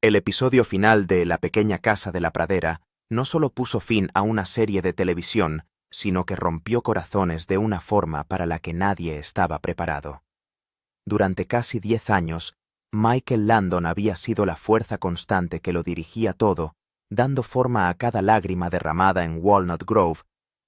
El episodio final de La pequeña casa de la pradera no solo puso fin a una serie de televisión, sino que rompió corazones de una forma para la que nadie estaba preparado. Durante casi 10 años, Michael Landon había sido la fuerza constante que lo dirigía todo, dando forma a cada lágrima derramada en Walnut Grove,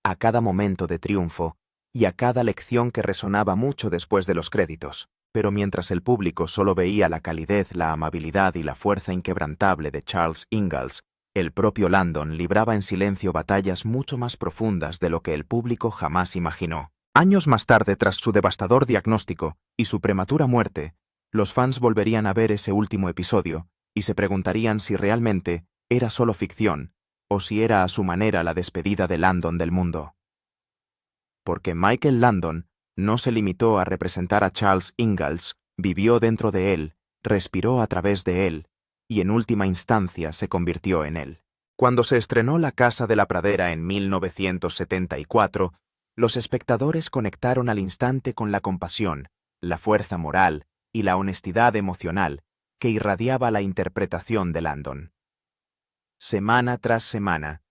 a cada momento de triunfo y a cada lección que resonaba mucho después de los créditos. Pero mientras el público solo veía la calidez, la amabilidad y la fuerza inquebrantable de Charles Ingalls, el propio Landon libraba en silencio batallas mucho más profundas de lo que el público jamás imaginó. Años más tarde, tras su devastador diagnóstico y su prematura muerte, los fans volverían a ver ese último episodio y se preguntarían si realmente era solo ficción o si era a su manera la despedida de Landon del mundo. Porque Michael Landon no se limitó a representar a Charles Ingalls, vivió dentro de él, respiró a través de él, y en última instancia se convirtió en él. Cuando se estrenó La casa de la pradera en 1974, los espectadores conectaron al instante con la compasión, la fuerza moral y la honestidad emocional que irradiaba la interpretación de Landon. Semana tras semana,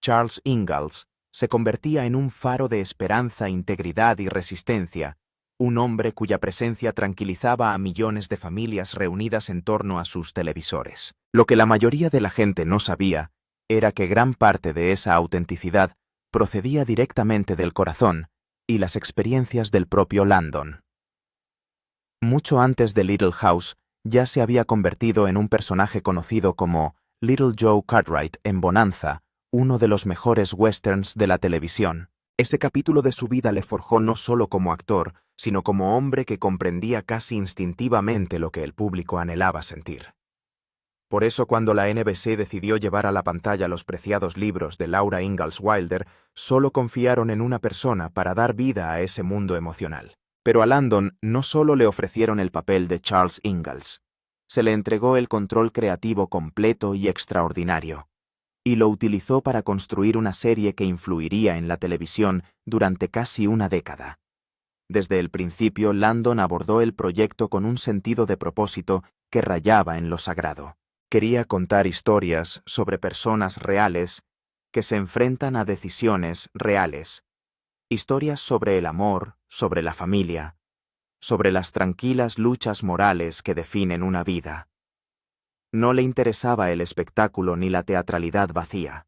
Charles Ingalls se convertía en un faro de esperanza, integridad y resistencia, un hombre cuya presencia tranquilizaba a millones de familias reunidas en torno a sus televisores. Lo que la mayoría de la gente no sabía era que gran parte de esa autenticidad procedía directamente del corazón y las experiencias del propio Landon. Mucho antes de Little House, ya se había convertido en un personaje conocido como Little Joe Cartwright en Bonanza, uno de los mejores westerns de la televisión. Ese capítulo de su vida le forjó no solo como actor, sino como hombre que comprendía casi instintivamente lo que el público anhelaba sentir. Por eso, cuando la NBC decidió llevar a la pantalla los preciados libros de Laura Ingalls Wilder, solo confiaron en una persona para dar vida a ese mundo emocional. Pero a Landon no solo le ofrecieron el papel de Charles Ingalls, se le entregó el control creativo completo y extraordinario, y lo utilizó para construir una serie que influiría en la televisión durante casi una década. Desde el principio, Landon abordó el proyecto con un sentido de propósito que rayaba en lo sagrado. Quería contar historias sobre personas reales que se enfrentan a decisiones reales. Historias sobre el amor, sobre la familia, sobre las tranquilas luchas morales que definen una vida. No le interesaba el espectáculo ni la teatralidad vacía.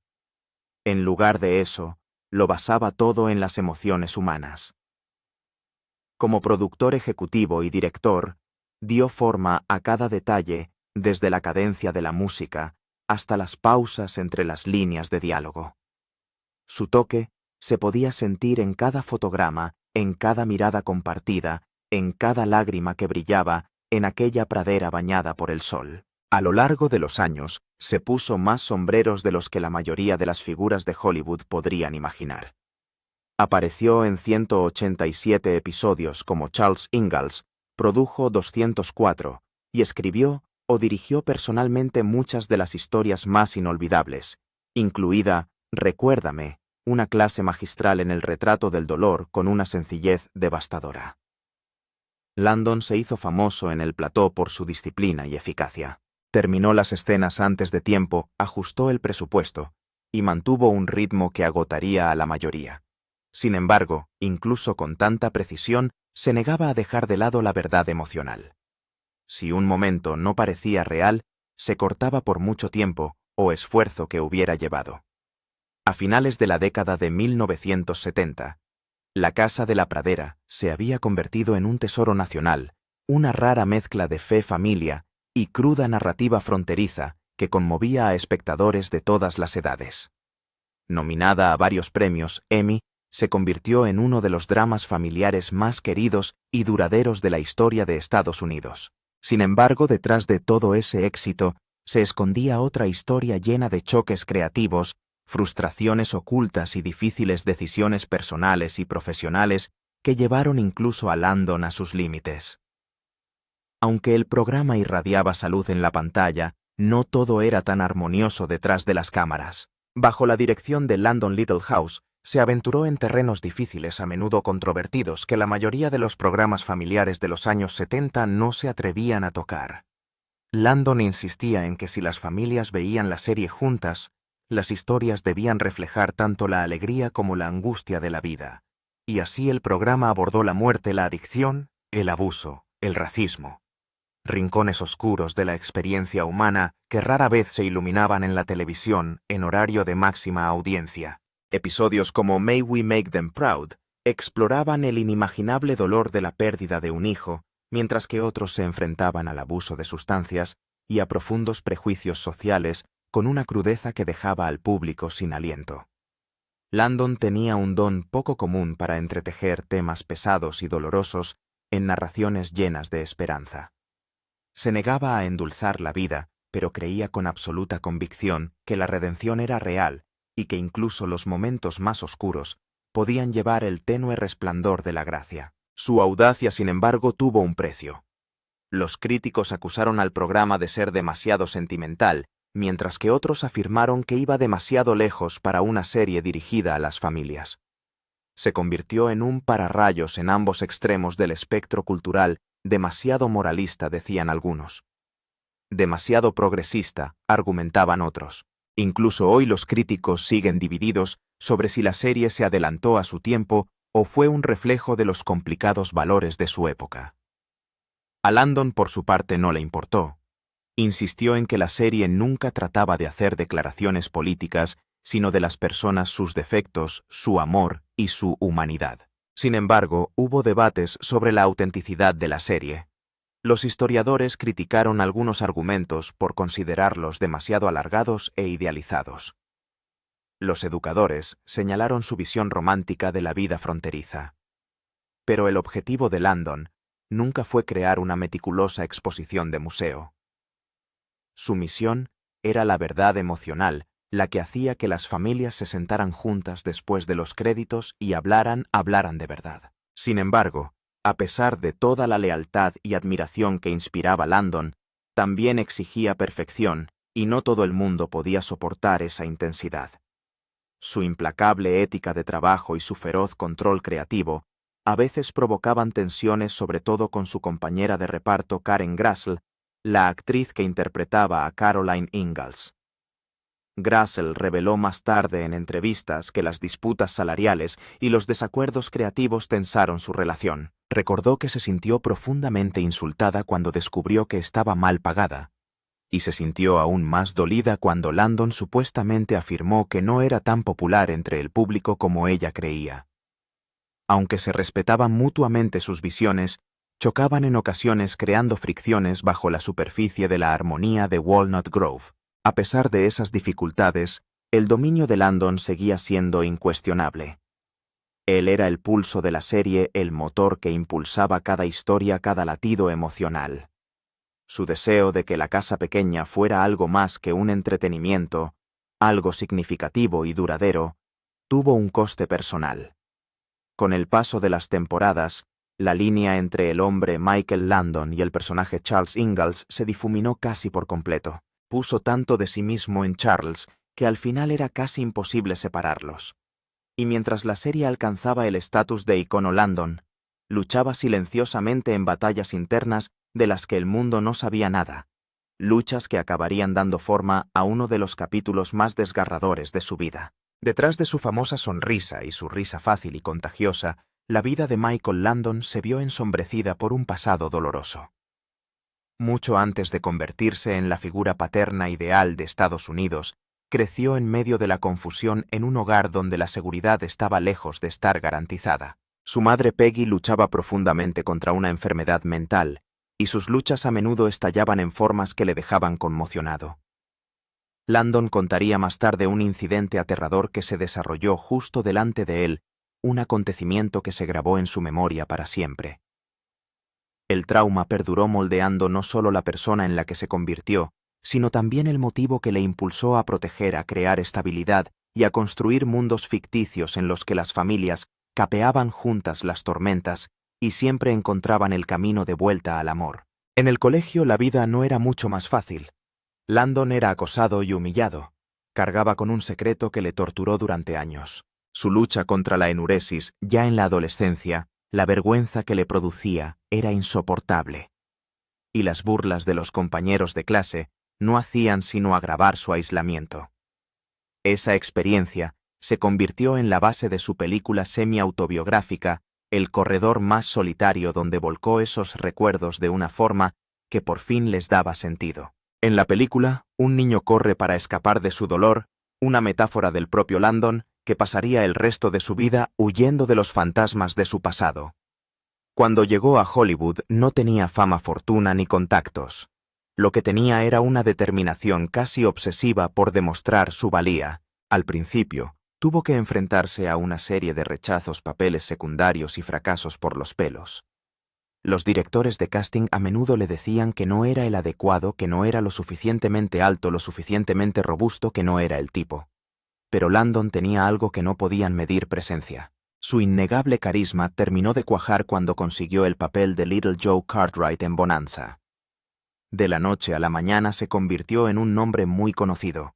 En lugar de eso, lo basaba todo en las emociones humanas. Como productor ejecutivo y director, dio forma a cada detalle, desde la cadencia de la música hasta las pausas entre las líneas de diálogo. Su toque se podía sentir en cada fotograma, en cada mirada compartida, en cada lágrima que brillaba en aquella pradera bañada por el sol. A lo largo de los años, se puso más sombreros de los que la mayoría de las figuras de Hollywood podrían imaginar. Apareció en 187 episodios como Charles Ingalls, produjo 204 y escribió o dirigió personalmente muchas de las historias más inolvidables, incluida Recuérdame, una clase magistral en el retrato del dolor con una sencillez devastadora. Landon se hizo famoso en el plató por su disciplina y eficacia. Terminó las escenas antes de tiempo, ajustó el presupuesto y mantuvo un ritmo que agotaría a la mayoría. Sin embargo, incluso con tanta precisión, se negaba a dejar de lado la verdad emocional. Si un momento no parecía real, se cortaba por mucho tiempo o esfuerzo que hubiera llevado. A finales de la década de 1970, La casa de la pradera se había convertido en un tesoro nacional, una rara mezcla de fe, familia y cruda narrativa fronteriza que conmovía a espectadores de todas las edades. Nominada a varios premios Emmy, se convirtió en uno de los dramas familiares más queridos y duraderos de la historia de Estados Unidos. Sin embargo, detrás de todo ese éxito, se escondía otra historia llena de choques creativos, frustraciones ocultas y difíciles decisiones personales y profesionales que llevaron incluso a Landon a sus límites. Aunque el programa irradiaba salud en la pantalla, no todo era tan armonioso detrás de las cámaras. Bajo la dirección de Landon Littlehouse, se aventuró en terrenos difíciles, a menudo controvertidos, que la mayoría de los programas familiares de los años 70 no se atrevían a tocar. Landon insistía en que si las familias veían la serie juntas, las historias debían reflejar tanto la alegría como la angustia de la vida, y así el programa abordó la muerte, la adicción, el abuso, el racismo. Rincones oscuros de la experiencia humana que rara vez se iluminaban en la televisión en horario de máxima audiencia. Episodios como May We Make Them Proud exploraban el inimaginable dolor de la pérdida de un hijo, mientras que otros se enfrentaban al abuso de sustancias y a profundos prejuicios sociales con una crudeza que dejaba al público sin aliento. Landon tenía un don poco común para entretejer temas pesados y dolorosos en narraciones llenas de esperanza. Se negaba a endulzar la vida, pero creía con absoluta convicción que la redención era real y que incluso los momentos más oscuros podían llevar el tenue resplandor de la gracia. Su audacia, sin embargo, tuvo un precio. Los críticos acusaron al programa de ser demasiado sentimental, mientras que otros afirmaron que iba demasiado lejos para una serie dirigida a las familias. Se convirtió en un pararrayos en ambos extremos del espectro cultural, demasiado moralista, decían algunos. Demasiado progresista, argumentaban otros. Incluso hoy los críticos siguen divididos sobre si la serie se adelantó a su tiempo o fue un reflejo de los complicados valores de su época. A Landon, por su parte, no le importó. Insistió en que la serie nunca trataba de hacer declaraciones políticas, sino de las personas, sus defectos, su amor y su humanidad. Sin embargo, hubo debates sobre la autenticidad de la serie. Los historiadores criticaron algunos argumentos por considerarlos demasiado alargados e idealizados. Los educadores señalaron su visión romántica de la vida fronteriza. Pero el objetivo de Landon nunca fue crear una meticulosa exposición de museo. Su misión era la verdad emocional, la que hacía que las familias se sentaran juntas después de los créditos y hablaran de verdad. Sin embargo, a pesar de toda la lealtad y admiración que inspiraba Landon, también exigía perfección, y no todo el mundo podía soportar esa intensidad. Su implacable ética de trabajo y su feroz control creativo a veces provocaban tensiones, sobre todo con su compañera de reparto Karen Grassl, la actriz que interpretaba a Caroline Ingalls. Grassl reveló más tarde en entrevistas que las disputas salariales y los desacuerdos creativos tensaron su relación. Recordó que se sintió profundamente insultada cuando descubrió que estaba mal pagada, y se sintió aún más dolida cuando Landon supuestamente afirmó que no era tan popular entre el público como ella creía. Aunque se respetaban mutuamente sus visiones, chocaban en ocasiones creando fricciones bajo la superficie de la armonía de Walnut Grove. A pesar de esas dificultades, el dominio de Landon seguía siendo incuestionable. Él era el pulso de la serie, el motor que impulsaba cada historia, cada latido emocional. Su deseo de que La Casa Pequeña fuera algo más que un entretenimiento, algo significativo y duradero, tuvo un coste personal. Con el paso de las temporadas, la línea entre el hombre Michael Landon y el personaje Charles Ingalls se difuminó casi por completo. Puso tanto de sí mismo en Charles que al final era casi imposible separarlos. Y mientras la serie alcanzaba el estatus de icono Landon, luchaba silenciosamente en batallas internas de las que el mundo no sabía nada, luchas que acabarían dando forma a uno de los capítulos más desgarradores de su vida. Detrás de su famosa sonrisa y su risa fácil y contagiosa, la vida de Michael Landon se vio ensombrecida por un pasado doloroso. Mucho antes de convertirse en la figura paterna ideal de Estados Unidos, creció en medio de la confusión en un hogar donde la seguridad estaba lejos de estar garantizada. Su madre Peggy luchaba profundamente contra una enfermedad mental, y sus luchas a menudo estallaban en formas que le dejaban conmocionado. Landon contaría más tarde un incidente aterrador que se desarrolló justo delante de él, un acontecimiento que se grabó en su memoria para siempre. El trauma perduró moldeando no solo la persona en la que se convirtió, sino también el motivo que le impulsó a proteger, a crear estabilidad y a construir mundos ficticios en los que las familias capeaban juntas las tormentas y siempre encontraban el camino de vuelta al amor. En el colegio la vida no era mucho más fácil. Landon era acosado y humillado. Cargaba con un secreto que le torturó durante años. Su lucha contra la enuresis, ya en la adolescencia, la vergüenza que le producía era insoportable. y las burlas de los compañeros de clase no hacían sino agravar su aislamiento. Esa experiencia se convirtió en la base de su película semi-autobiográfica El corredor más solitario, donde volcó esos recuerdos de una forma que por fin les daba sentido. En la película, un niño corre para escapar de su dolor, una metáfora del propio Landon, que pasaría el resto de su vida huyendo de los fantasmas de su pasado. Cuando llegó a Hollywood no tenía fama, fortuna ni contactos. Lo que tenía era una determinación casi obsesiva por demostrar su valía. Al principio, tuvo que enfrentarse a una serie de rechazos, papeles secundarios y fracasos por los pelos. Los directores de casting a menudo le decían que no era el adecuado, que no era lo suficientemente alto, lo suficientemente robusto, que no era el tipo. Pero Landon tenía algo que no podían medir: presencia. Su innegable carisma terminó de cuajar cuando consiguió el papel de Little Joe Cartwright en Bonanza. De la noche a la mañana se convirtió en un nombre muy conocido.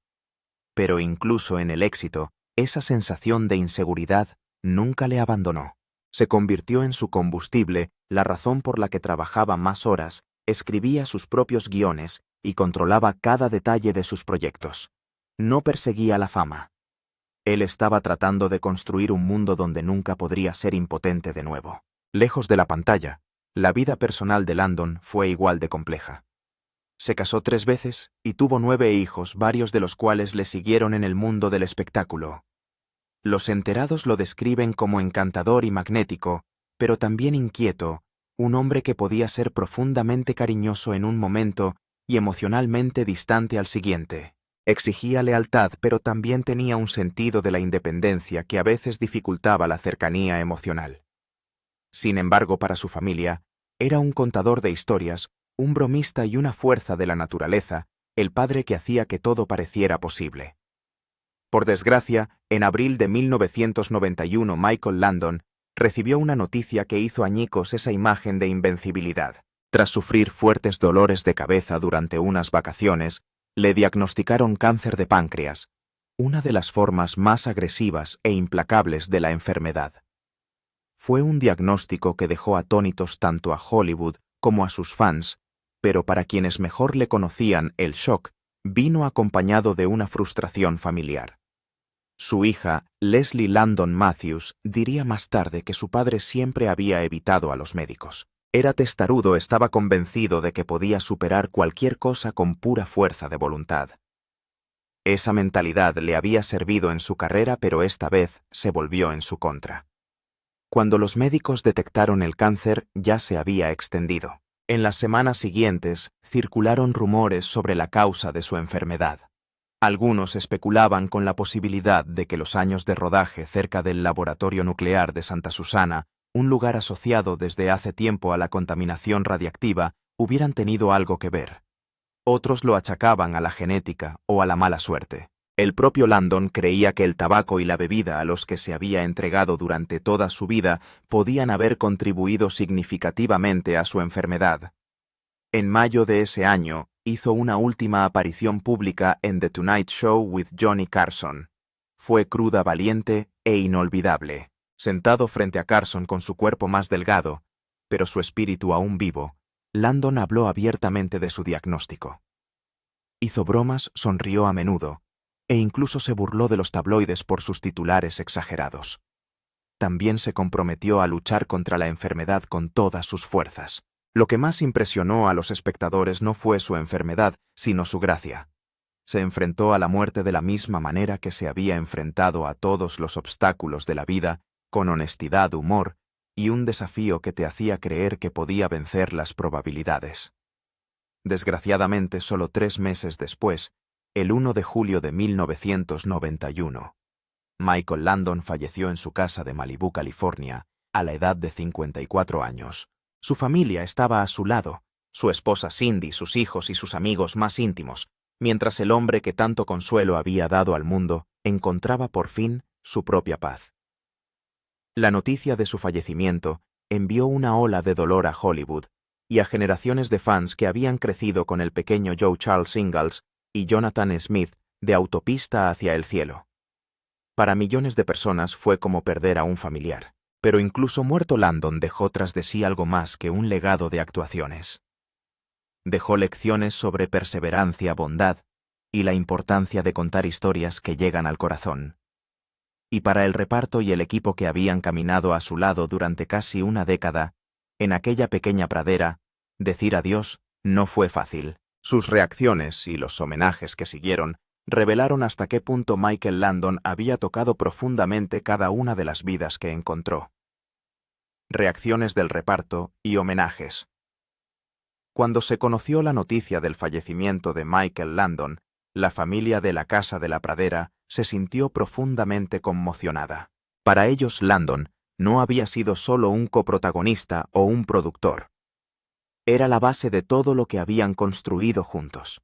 Pero incluso en el éxito, esa sensación de inseguridad nunca le abandonó. Se convirtió en su combustible, la razón por la que trabajaba más horas, escribía sus propios guiones y controlaba cada detalle de sus proyectos. No perseguía la fama. Él estaba tratando de construir un mundo donde nunca podría ser impotente de nuevo. Lejos de la pantalla, la vida personal de Landon fue igual de compleja. Se casó 3 veces y tuvo 9 hijos, varios de los cuales le siguieron en el mundo del espectáculo. Los enterados lo describen como encantador y magnético, pero también inquieto, un hombre que podía ser profundamente cariñoso en un momento y emocionalmente distante al siguiente. Exigía lealtad, pero también tenía un sentido de la independencia que a veces dificultaba la cercanía emocional. Sin embargo, para su familia, era un contador de historias, un bromista y una fuerza de la naturaleza, el padre que hacía que todo pareciera posible. Por desgracia, en abril de 1991 Michael Landon recibió una noticia que hizo añicos esa imagen de invencibilidad. Tras sufrir fuertes dolores de cabeza durante unas vacaciones, le diagnosticaron cáncer de páncreas, una de las formas más agresivas e implacables de la enfermedad. Fue un diagnóstico que dejó atónitos tanto a Hollywood como a sus fans, pero para quienes mejor le conocían, el shock vino acompañado de una frustración familiar. Su hija, Leslie Landon Matthews, diría más tarde que su padre siempre había evitado a los médicos. Era testarudo, estaba convencido de que podía superar cualquier cosa con pura fuerza de voluntad. Esa mentalidad le había servido en su carrera, pero esta vez se volvió en su contra. Cuando los médicos detectaron el cáncer, ya se había extendido. En las semanas siguientes, circularon rumores sobre la causa de su enfermedad. Algunos especulaban con la posibilidad de que los años de rodaje cerca del laboratorio nuclear de Santa Susana, un lugar asociado desde hace tiempo a la contaminación radiactiva, hubieran tenido algo que ver. Otros lo achacaban a la genética o a la mala suerte. El propio Landon creía que el tabaco y la bebida a los que se había entregado durante toda su vida podían haber contribuido significativamente a su enfermedad. En mayo de ese año, hizo una última aparición pública en The Tonight Show with Johnny Carson. Fue cruda, valiente e inolvidable. Sentado frente a Carson con su cuerpo más delgado, pero su espíritu aún vivo, Landon habló abiertamente de su diagnóstico. Hizo bromas, sonrió a menudo, e incluso se burló de los tabloides por sus titulares exagerados. También se comprometió a luchar contra la enfermedad con todas sus fuerzas. Lo que más impresionó a los espectadores no fue su enfermedad, sino su gracia. Se enfrentó a la muerte de la misma manera que se había enfrentado a todos los obstáculos de la vida, con honestidad, humor y un desafío que te hacía creer que podía vencer las probabilidades. Desgraciadamente, solo 3 meses después, el 1 de julio de 1991, Michael Landon falleció en su casa de Malibú, California, a la edad de 54 años. Su familia estaba a su lado, su esposa Cindy, sus hijos y sus amigos más íntimos, mientras el hombre que tanto consuelo había dado al mundo encontraba por fin su propia paz. La noticia de su fallecimiento envió una ola de dolor a Hollywood y a generaciones de fans que habían crecido con el pequeño Joe Charles Ingalls y Jonathan Smith de Autopista hacia el cielo. Para millones de personas fue como perder a un familiar. Pero incluso muerto, Landon dejó tras de sí algo más que un legado de actuaciones. Dejó lecciones sobre perseverancia, bondad y la importancia de contar historias que llegan al corazón. Y para el reparto y el equipo que habían caminado a su lado durante casi una década, en aquella pequeña pradera, decir adiós no fue fácil. Sus reacciones y los homenajes que siguieron revelaron hasta qué punto Michael Landon había tocado profundamente cada una de las vidas que encontró. Reacciones del reparto y homenajes. Cuando se conoció la noticia del fallecimiento de Michael Landon, la familia de la Casa de la Pradera se sintió profundamente conmocionada. Para ellos, Landon no había sido solo un coprotagonista o un productor. Era la base de todo lo que habían construido juntos.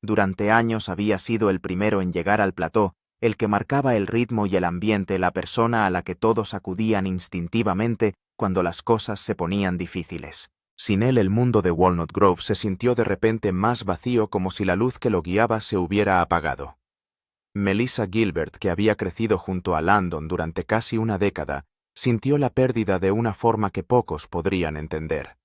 Durante años había sido el primero en llegar al plató, el que marcaba el ritmo y el ambiente, la persona a la que todos acudían instintivamente cuando las cosas se ponían difíciles. Sin él, el mundo de Walnut Grove se sintió de repente más vacío, como si la luz que lo guiaba se hubiera apagado. Melissa Gilbert, que había crecido junto a Landon durante casi una década, sintió la pérdida de una forma que pocos podrían entender.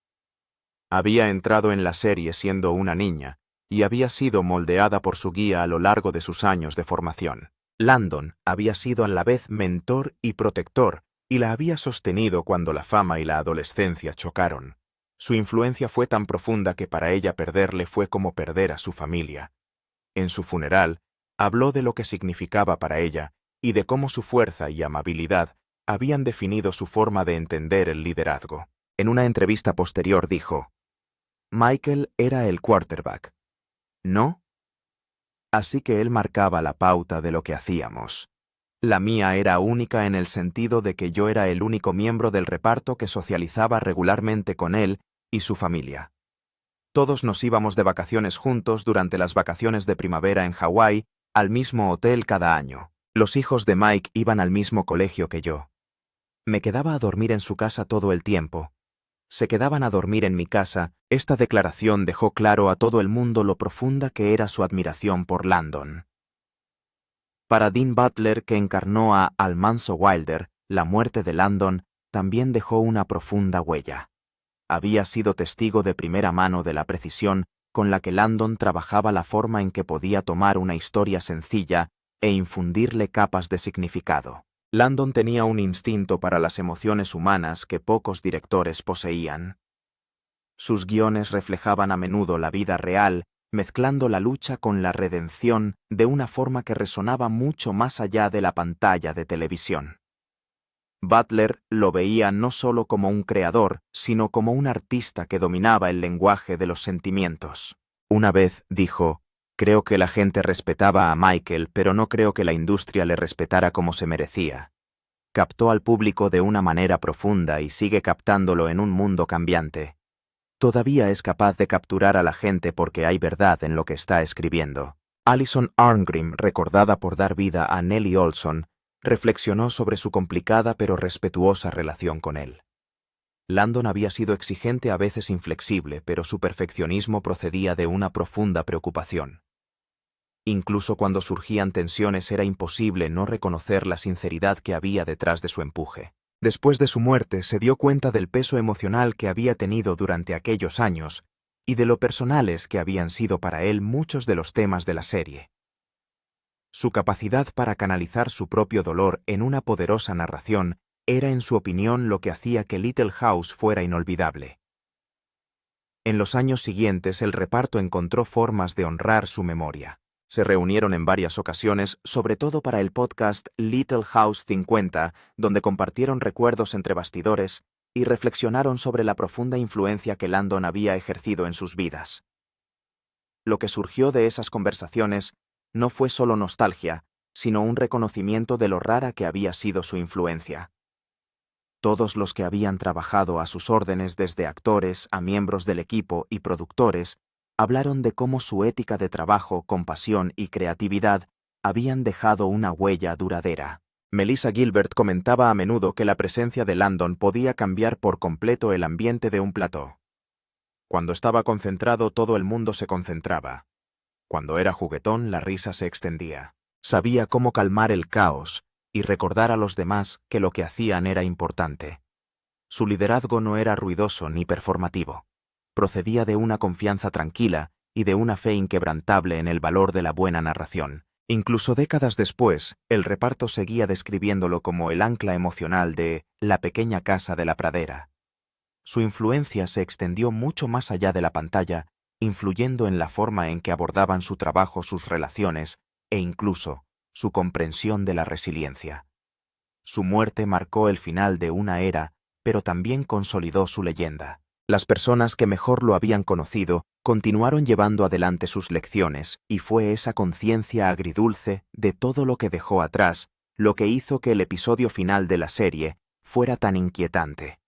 Había entrado en la serie siendo una niña y había sido moldeada por su guía a lo largo de sus años de formación. Landon había sido a la vez mentor y protector, y la había sostenido cuando la fama y la adolescencia chocaron. Su influencia fue tan profunda que para ella perderle fue como perder a su familia. En su funeral, habló de lo que significaba para ella y de cómo su fuerza y amabilidad habían definido su forma de entender el liderazgo. En una entrevista posterior dijo: Michael era el quarterback, ¿no? Así que él marcaba la pauta de lo que hacíamos. La mía era única en el sentido de que yo era el único miembro del reparto que socializaba regularmente con él y su familia. Todos nos íbamos de vacaciones juntos durante las vacaciones de primavera en Hawái, al mismo hotel cada año. Los hijos de Mike iban al mismo colegio que yo. Me quedaba a dormir en su casa todo el tiempo. Se quedaban a dormir en mi casa. Esta declaración dejó claro a todo el mundo lo profunda que era su admiración por Landon. Para Dean Butler, que encarnó a Almanzo Wilder, la muerte de Landon también dejó una profunda huella. Había sido testigo de primera mano de la precisión con la que Landon trabajaba, la forma en que podía tomar una historia sencilla e infundirle capas de significado. Landon tenía un instinto para las emociones humanas que pocos directores poseían. Sus guiones reflejaban a menudo la vida real, mezclando la lucha con la redención de una forma que resonaba mucho más allá de la pantalla de televisión. Butler lo veía no solo como un creador, sino como un artista que dominaba el lenguaje de los sentimientos. Una vez dijo: creo que la gente respetaba a Michael, pero no creo que la industria le respetara como se merecía. Captó al público de una manera profunda y sigue captándolo en un mundo cambiante. Todavía es capaz de capturar a la gente porque hay verdad en lo que está escribiendo. Alison Arngrim, recordada por dar vida a Nellie Olson, reflexionó sobre su complicada pero respetuosa relación con él. Landon había sido exigente, a veces inflexible, pero su perfeccionismo procedía de una profunda preocupación. Incluso cuando surgían tensiones era imposible no reconocer la sinceridad que había detrás de su empuje. Después de su muerte se dio cuenta del peso emocional que había tenido durante aquellos años y de lo personales que habían sido para él muchos de los temas de la serie. Su capacidad para canalizar su propio dolor en una poderosa narración era, en su opinión, lo que hacía que Little House fuera inolvidable. En los años siguientes, el reparto encontró formas de honrar su memoria. Se reunieron en varias ocasiones, sobre todo para el podcast Little House 50, donde compartieron recuerdos entre bastidores y reflexionaron sobre la profunda influencia que Landon había ejercido en sus vidas. Lo que surgió de esas conversaciones no fue solo nostalgia, sino un reconocimiento de lo rara que había sido su influencia. Todos los que habían trabajado a sus órdenes, desde actores a miembros del equipo y productores, hablaron de cómo su ética de trabajo, compasión y creatividad habían dejado una huella duradera. Melissa Gilbert comentaba a menudo que la presencia de Landon podía cambiar por completo el ambiente de un plató. Cuando estaba concentrado, todo el mundo se concentraba. Cuando era juguetón, la risa se extendía. Sabía cómo calmar el caos y recordar a los demás que lo que hacían era importante. Su liderazgo no era ruidoso ni performativo. procedía de una confianza tranquila y de una fe inquebrantable en el valor de la buena narración. Incluso décadas después, el reparto seguía describiéndolo como el ancla emocional de La pequeña casa de la pradera. Su influencia se extendió mucho más allá de la pantalla, influyendo en la forma en que abordaban su trabajo, sus relaciones e incluso su comprensión de la resiliencia. Su muerte marcó el final de una era, pero también consolidó su leyenda. Las personas que mejor lo habían conocido continuaron llevando adelante sus lecciones, y fue esa conciencia agridulce de todo lo que dejó atrás lo que hizo que el episodio final de la serie fuera tan inquietante.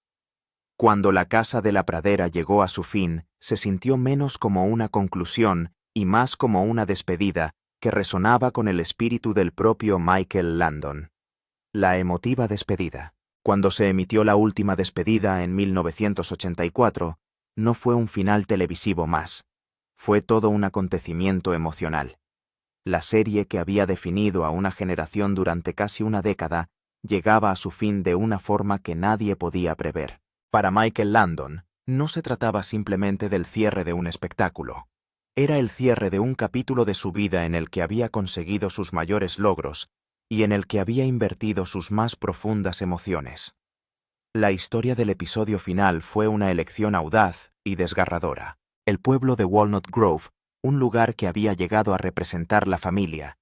Cuando La casa de la pradera llegó a su fin, se sintió menos como una conclusión y más como una despedida que resonaba con el espíritu del propio Michael Landon. La emotiva despedida. Cuando se emitió la última despedida en 1984, no fue un final televisivo más. Fue todo un acontecimiento emocional. La serie que había definido a una generación durante casi una década llegaba a su fin de una forma que nadie podía prever. Para Michael Landon, no se trataba simplemente del cierre de un espectáculo. Era el cierre de un capítulo de su vida en el que había conseguido sus mayores logros y en el que había invertido sus más profundas emociones. La historia del episodio final fue una elección audaz y desgarradora. El pueblo de Walnut Grove, un lugar que había llegado a representar la familia.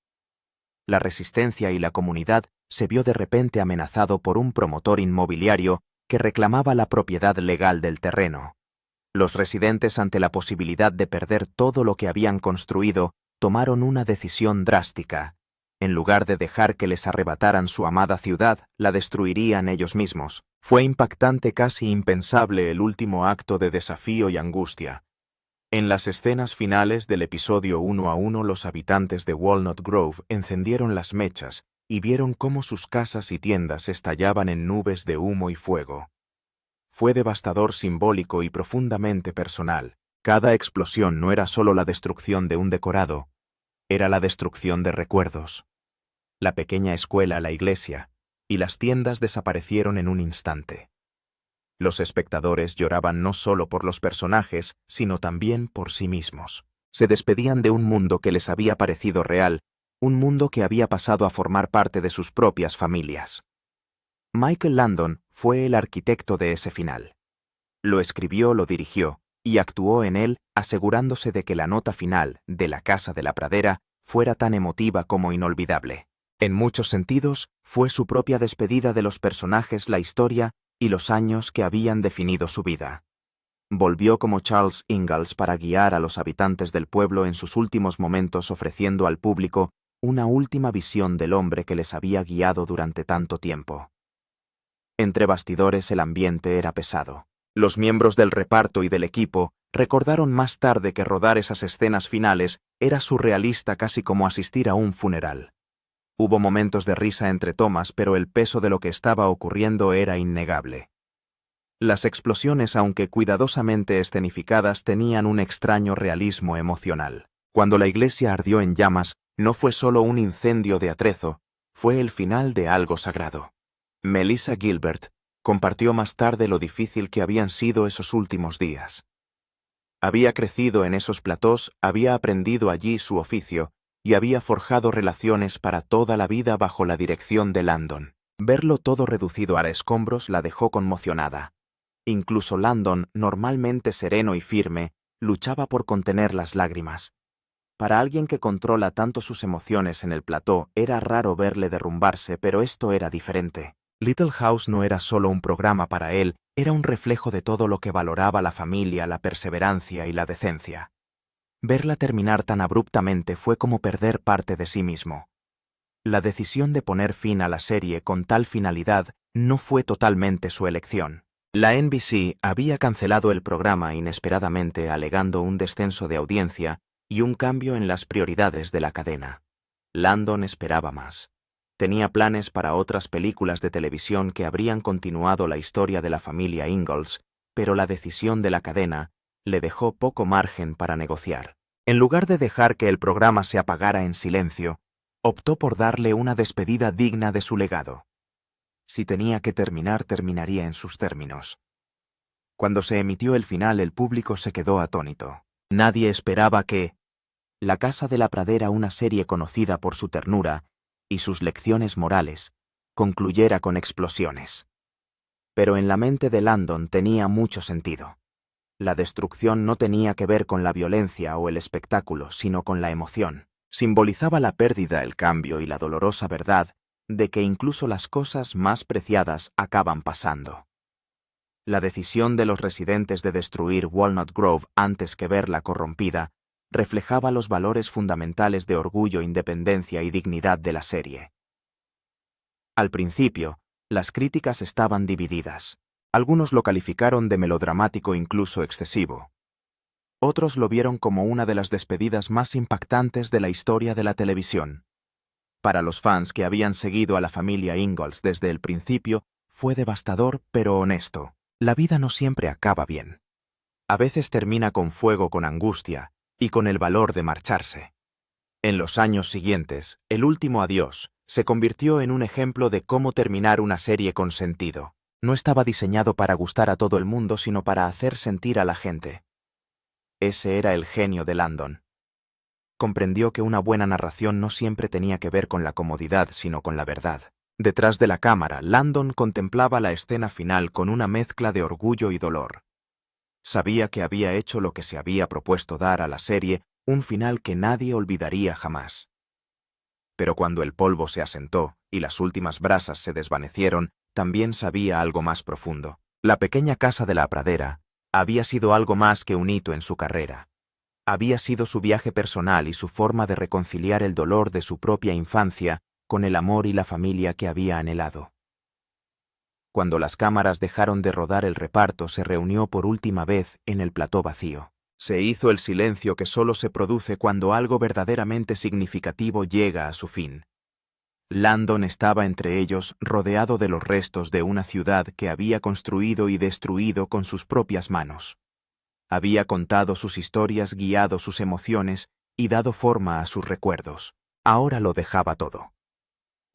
La resistencia y la comunidad se vio de repente amenazado por un promotor inmobiliario que reclamaba la propiedad legal del terreno. Los residentes, ante la posibilidad de perder todo lo que habían construido, tomaron una decisión drástica. En lugar de dejar que les arrebataran su amada ciudad, la destruirían ellos mismos. Fue impactante, casi impensable, el último acto de desafío y angustia. En las escenas finales del episodio 1 a 1, los habitantes de Walnut Grove encendieron las mechas y vieron cómo sus casas y tiendas estallaban en nubes de humo y fuego. Fue devastador, simbólico y profundamente personal. Cada explosión no era solo la destrucción de un decorado, era la destrucción de recuerdos. La pequeña escuela, la iglesia y las tiendas desaparecieron en un instante. Los espectadores lloraban no solo por los personajes, sino también por sí mismos. Se despedían de un mundo que les había parecido real, un mundo que había pasado a formar parte de sus propias familias. Michael Landon fue el arquitecto de ese final. Lo escribió, lo dirigió y actuó en él, asegurándose de que la nota final de La casa de la pradera fuera tan emotiva como inolvidable. En muchos sentidos, fue su propia despedida de los personajes, la historia y los años que habían definido su vida. Volvió como Charles Ingalls para guiar a los habitantes del pueblo en sus últimos momentos, ofreciendo al público una última visión del hombre que les había guiado durante tanto tiempo. Entre bastidores el ambiente era pesado. Los miembros del reparto y del equipo recordaron más tarde que rodar esas escenas finales era surrealista, casi como asistir a un funeral. Hubo momentos de risa entre tomas, pero el peso de lo que estaba ocurriendo era innegable. Las explosiones, aunque cuidadosamente escenificadas, tenían un extraño realismo emocional. Cuando la iglesia ardió en llamas, no fue solo un incendio de atrezo, fue el final de algo sagrado. Melissa Gilbert compartió más tarde lo difícil que habían sido esos últimos días. Había crecido en esos platós, había aprendido allí su oficio y había forjado relaciones para toda la vida bajo la dirección de Landon. Verlo todo reducido a escombros la dejó conmocionada. Incluso Landon, normalmente sereno y firme, luchaba por contener las lágrimas. Para alguien que controla tanto sus emociones en el plató, era raro verle derrumbarse, pero esto era diferente. Little House no era solo un programa para él, era un reflejo de todo lo que valoraba la familia, la perseverancia y la decencia. Verla terminar tan abruptamente fue como perder parte de sí mismo. La decisión de poner fin a la serie con tal finalidad no fue totalmente su elección. La NBC había cancelado el programa inesperadamente, alegando un descenso de audiencia y un cambio en las prioridades de la cadena. Landon esperaba más. Tenía planes para otras películas de televisión que habrían continuado la historia de la familia Ingalls, pero la decisión de la cadena le dejó poco margen para negociar. En lugar de dejar que el programa se apagara en silencio, optó por darle una despedida digna de su legado. Si tenía que terminar, terminaría en sus términos. Cuando se emitió el final, el público se quedó atónito. Nadie esperaba que La Casa de la Pradera, una serie conocida por su ternura y sus lecciones morales, concluyera con explosiones. Pero en la mente de Landon tenía mucho sentido. La destrucción no tenía que ver con la violencia o el espectáculo, sino con la emoción. Simbolizaba la pérdida, el cambio y la dolorosa verdad de que incluso las cosas más preciadas acaban pasando. La decisión de los residentes de destruir Walnut Grove antes que verla corrompida reflejaba los valores fundamentales de orgullo, independencia y dignidad de la serie. Al principio, las críticas estaban divididas. Algunos lo calificaron de melodramático, incluso excesivo. Otros lo vieron como una de las despedidas más impactantes de la historia de la televisión. Para los fans que habían seguido a la familia Ingalls desde el principio, fue devastador pero honesto. La vida no siempre acaba bien. A veces termina con fuego, con angustia y con el valor de marcharse. En los años siguientes, El último adiós se convirtió en un ejemplo de cómo terminar una serie con sentido. No estaba diseñado para gustar a todo el mundo, sino para hacer sentir a la gente. Ese era el genio de Landon. Comprendió que una buena narración no siempre tenía que ver con la comodidad, sino con la verdad. Detrás de la cámara, Landon contemplaba la escena final con una mezcla de orgullo y dolor. Sabía que había hecho lo que se había propuesto dar a la serie, un final que nadie olvidaría jamás. Pero cuando el polvo se asentó y las últimas brasas se desvanecieron, también sabía algo más profundo. La pequeña casa de la pradera había sido algo más que un hito en su carrera. Había sido su viaje personal y su forma de reconciliar el dolor de su propia infancia con el amor y la familia que había anhelado. Cuando las cámaras dejaron de rodar, el reparto se reunió por última vez en el plató vacío. Se hizo el silencio que solo se produce cuando algo verdaderamente significativo llega a su fin. Landon estaba entre ellos, rodeado de los restos de una ciudad que había construido y destruido con sus propias manos. Había contado sus historias, guiado sus emociones y dado forma a sus recuerdos. Ahora lo dejaba todo.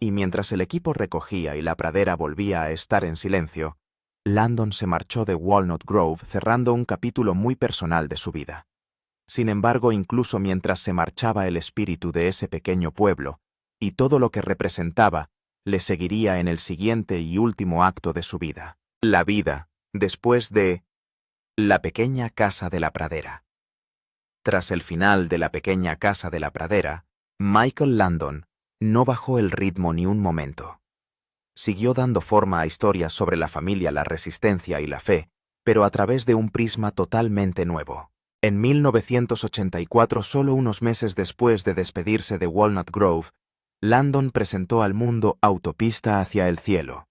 Y mientras el equipo recogía y la pradera volvía a estar en silencio, Landon se marchó de Walnut Grove, cerrando un capítulo muy personal de su vida. Sin embargo, incluso mientras se marchaba, el espíritu de ese pequeño pueblo y todo lo que representaba le seguiría en el siguiente y último acto de su vida. La vida, después de La pequeña casa de la pradera. Tras el final de La pequeña casa de la pradera, Michael Landon no bajó el ritmo ni un momento. Siguió dando forma a historias sobre la familia, la resistencia y la fe, pero a través de un prisma totalmente nuevo. En 1984, solo unos meses después de despedirse de Walnut Grove, Landon presentó al mundo Autopista hacia el cielo.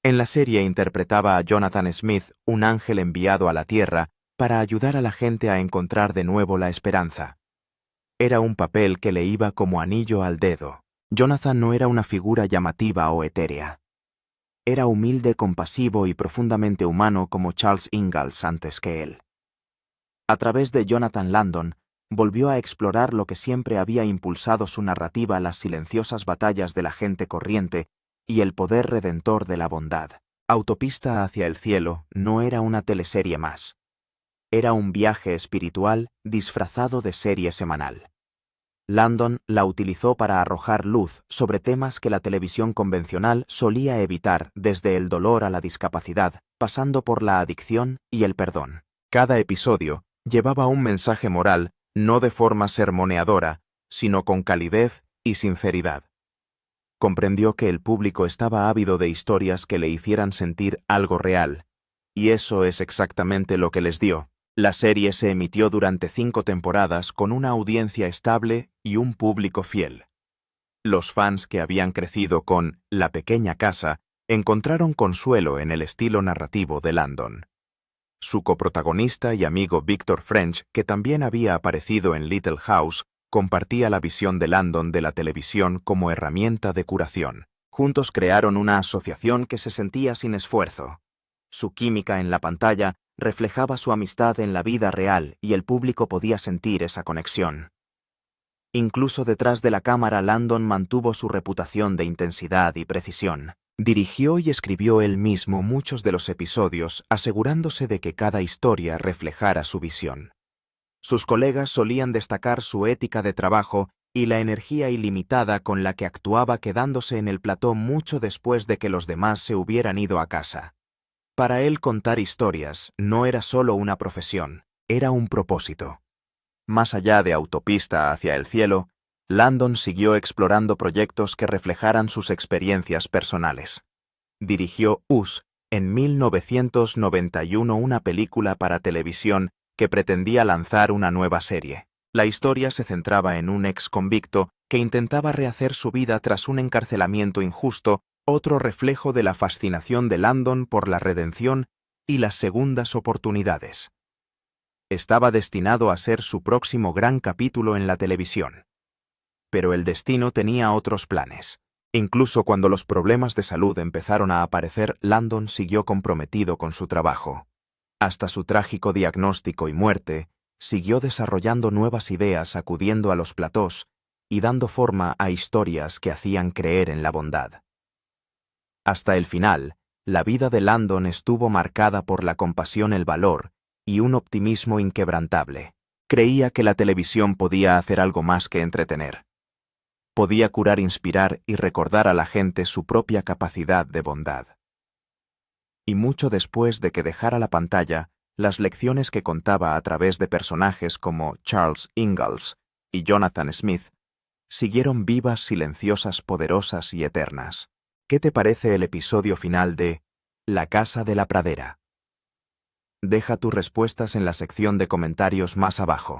En la serie interpretaba a Jonathan Smith, un ángel enviado a la Tierra para ayudar a la gente a encontrar de nuevo la esperanza. Era un papel que le iba como anillo al dedo. Jonathan no era una figura llamativa o etérea. Era humilde, compasivo y profundamente humano como Charles Ingalls antes que él. A través de Jonathan, Landon volvió a explorar lo que siempre había impulsado su narrativa: las silenciosas batallas de la gente corriente y el poder redentor de la bondad. Autopista hacia el cielo no era una teleserie más. Era un viaje espiritual disfrazado de serie semanal. Landon la utilizó para arrojar luz sobre temas que la televisión convencional solía evitar, desde el dolor a la discapacidad, pasando por la adicción y el perdón. Cada episodio llevaba un mensaje moral, no de forma sermoneadora, sino con calidez y sinceridad. Comprendió que el público estaba ávido de historias que le hicieran sentir algo real, y eso es exactamente lo que les dio. La serie se emitió durante 5 temporadas con una audiencia estable y un público fiel. Los fans que habían crecido con La pequeña casa encontraron consuelo en el estilo narrativo de Landon. Su coprotagonista y amigo Victor French, que también había aparecido en Little House, compartía la visión de Landon de la televisión como herramienta de curación. Juntos crearon una asociación que se sentía sin esfuerzo. Su química en la pantalla reflejaba su amistad en la vida real y el público podía sentir esa conexión. Incluso detrás de la cámara, Landon mantuvo su reputación de intensidad y precisión. Dirigió y escribió él mismo muchos de los episodios, asegurándose de que cada historia reflejara su visión. Sus colegas solían destacar su ética de trabajo y la energía ilimitada con la que actuaba, quedándose en el plató mucho después de que los demás se hubieran ido a casa. Para él, contar historias no era solo una profesión, era un propósito. Más allá de Autopista hacia el cielo, Landon siguió explorando proyectos que reflejaran sus experiencias personales. Dirigió Us en 1991, una película para televisión que pretendía lanzar una nueva serie. La historia se centraba en un ex convicto que intentaba rehacer su vida tras un encarcelamiento injusto, otro reflejo de la fascinación de Landon por la redención y las segundas oportunidades. Estaba destinado a ser su próximo gran capítulo en la televisión. Pero el destino tenía otros planes. Incluso cuando los problemas de salud empezaron a aparecer, Landon siguió comprometido con su trabajo. Hasta su trágico diagnóstico y muerte, siguió desarrollando nuevas ideas, acudiendo a los platós y dando forma a historias que hacían creer en la bondad. Hasta el final, la vida de Landon estuvo marcada por la compasión, el valor y un optimismo inquebrantable. Creía que la televisión podía hacer algo más que entretener. Podía curar, inspirar y recordar a la gente su propia capacidad de bondad. Y mucho después de que dejara la pantalla, las lecciones que contaba a través de personajes como Charles Ingalls y Jonathan Smith siguieron vivas, silenciosas, poderosas y eternas. ¿Qué te parece el episodio final de La Casa de la Pradera? Deja tus respuestas en la sección de comentarios más abajo.